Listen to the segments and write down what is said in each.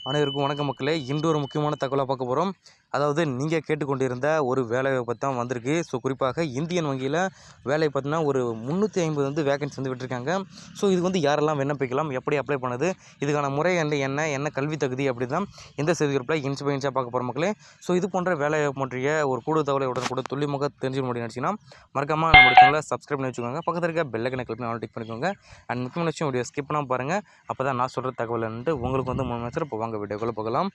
அனைவருக்கும் வணக்கம் மக்களே. இன்று ஒரு முக்கியமான தகவலாக பார்க்க போகிறோம். அதாவது நீங்கள் கேட்டுக்கொண்டிருந்த ஒரு வேலையை பற்றி தான் வந்திருக்கு. ஸோ குறிப்பாக இந்தியன் வங்கியில் வேலை பார்த்தீங்கன்னா ஒரு 350 வந்து வேகன்சி வந்து விட்டுருக்காங்க. ஸோ இது வந்து யாரெல்லாம் விண்ணப்பிக்கலாம், எப்படி அப்ளை பண்ணுது, இதுக்கான முறை என்ன கல்வி தகுதி அப்படி தான் இந்த செய்தி குறிப்பில் இன்ச் பை இன்ச்சாக பார்க்க போகிற மக்களே. ஸோ இது போன்ற வேலை பற்றிய ஒரு கூடுதல் தகவலை உடனுக்குடன் துல்லியமாக தெரிஞ்சுக்க முடியும் நினச்சிங்கன்னா மறக்காமல் நம்மளுடைய சேனலை சப்ஸ்கிரைப் பண்ணி வச்சுக்கோங்க. பக்கத்தில் இருக்க பெல் ஐக்கனை கிளிக் பண்ணி டிக் பண்ணிக்கோங்க. அண்ட் முக்கியமான விஷயம் வீடியோ ஸ்கிப் பண்ணாமல் பாருங்கள். அப்போ தான் நான் சொல்கிற தகவல் வந்துட்டு உங்களுக்கு வந்து முன் இப்போ வாங்க வீடியோக்குள்ளே போகலாம்.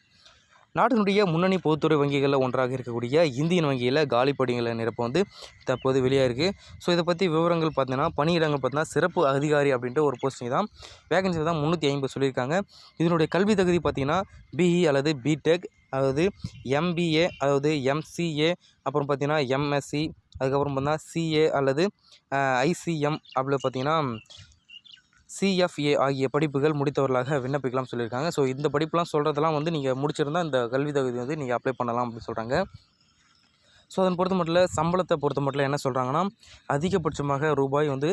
நாட்டினுடைய முன்னணி பொதுத்துறை வங்கிகளில் ஒன்றாக இருக்கக்கூடிய இந்தியன் வங்கியில் காலி பணிகளை நிரப்ப வந்து தற்போது வெளியாயிருக்கு. ஸோ இதை பற்றி விவரங்கள் பார்த்தீங்கன்னா பணியிடங்கள் பார்த்தீங்கன்னா சிறப்பு அதிகாரி அப்படின்ட்டு ஒரு போஸ்டிங் தான் வேகன்சி தான் 350 சொல்லியிருக்காங்க. இதனுடைய கல்வி தகுதி பார்த்தீங்கன்னா பிஇ அல்லது பிடெக், அதாவது எம்பிஏ, அதாவது எம்சிஏ, அப்புறம் பார்த்தீங்கன்னா எம்எஸ்சி, அதுக்கப்புறம் பார்த்தீங்கன்னா சிஏ அல்லது ஐசிஎம், அப்படி பார்த்தீங்கன்னா சிஎஃப்ஏ ஆகிய படிப்புகள் முடித்தவர்களாக விண்ணப்பிக்கலாம் சொல்லியிருக்காங்க. ஸோ இந்த படிப்புலாம் சொல்கிறதெல்லாம் வந்து நீங்கள் முடிச்சிருந்தால் இந்த கல்வி தகுதி வந்து நீங்கள் அப்ளை பண்ணலாம் அப்படின்னு சொல்கிறாங்க. ஸோ அதன் பொறுத்த மட்டும் சம்பளத்தை பொறுத்த மட்டும் என்ன சொல்கிறாங்கன்னா அதிகபட்சமாக ரூபாய் வந்து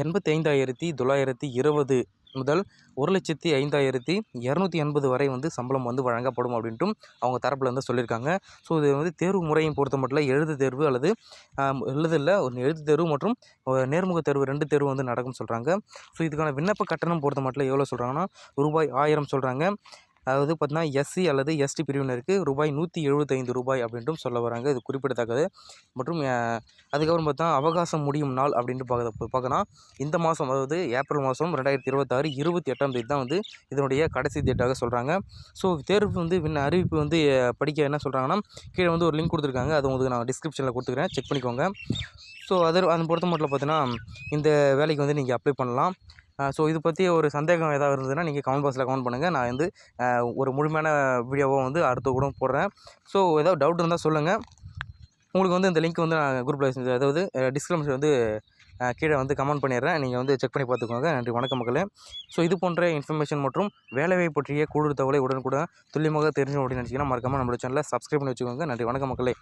85,920 முதல் 1,05,280 வரை வந்து சம்பளம் வந்து வழங்கப்படும் அப்படின்ட்டும் அவங்க தரப்பில் வந்து சொல்லியிருக்காங்க. ஸோ இது வந்து தேர்வு முறையும் பொறுத்த மட்டும் எழுது தேர்வு அல்லது ஒரு எழுத்து தேர்வு மற்றும் நேர்முக தேர்வு 2 தேர்வு வந்து நடக்கும்னு சொல்கிறாங்க. ஸோ இதுக்கான விண்ணப்ப கட்டணம் பொறுத்த மட்டும் எவ்வளோ சொல்கிறாங்கன்னா ரூபாய் 1000 சொல்கிறாங்க. அதாவது பார்த்தீங்கன்னா எஸ்சி அல்லது எஸ்டி பிரிவினருக்கு ரூபாய் 175 அப்படின்ட்டும் சொல்ல வராங்க. இது குறிப்பிடத்தக்கது. மற்றும் அதுக்கப்புறம் பார்த்தா அவகாசம் முடியும் நாள் அப்படின்ட்டு பார்க்கணும். இந்த மாதம், அதாவது ஏப்ரல் மாதம் 2026 28ஆம் தேதி தான் வந்து இதனுடைய கடைசி டேட்டாக சொல்கிறாங்க. ஸோ தேர்வு வந்து அறிவிப்பு வந்து படிக்க என்ன சொல்கிறாங்கன்னா கீழே வந்து ஒரு லிங்க் கொடுத்துருக்காங்க. அது உங்களுக்கு நான் டிஸ்கிரிப்ஷனில் கொடுத்துக்கிறேன், செக் பண்ணிக்கோங்க. ஸோ அதன் பொறுத்த மட்டும் பார்த்தீங்கன்னா இந்த வேலைக்கு வந்து நீங்கள் அப்ளை பண்ணலாம். ஸோ இது பற்றி ஒரு சந்தேகம் ஏதாவது இருந்ததுன்னா நீங்கள் கமெண்ட் பாக்ஸில் கமெண்ட் பண்ணுங்கள். நான் வந்து ஒரு முழுமையான வீடியோவாக வந்து அடுத்த கூட போடுறேன். ஸோ ஏதாவது டவுட் இருந்தால் சொல்லுங்கள். உங்களுக்கு வந்து இந்த லிங்க் வந்து நான் குரூப்பில் அதாவது டிஸ்கிரிப்ஷன் வந்து கீழே வந்து கமெண்ட் பண்ணிடுறேன். நீங்கள் வந்து செக் பண்ணி பார்த்துக்கோங்க. நன்றி, வணக்கம் மக்களே. ஸோ இது போன்ற இன்ஃபர்மேஷன் மற்றும் வேலைவாய்ப்பு பற்றிய கூடுதல் தகவலை உடனுக்குடன் துல்லியமாக தெரிஞ்சு அப்படின்னு நினச்சிங்கன்னா மறக்காமல் நம்மளோட சேனலை சப்ஸ்கிரைப் பண்ணி வச்சுக்கோங்க. நன்றி, வணக்கம் மக்களே.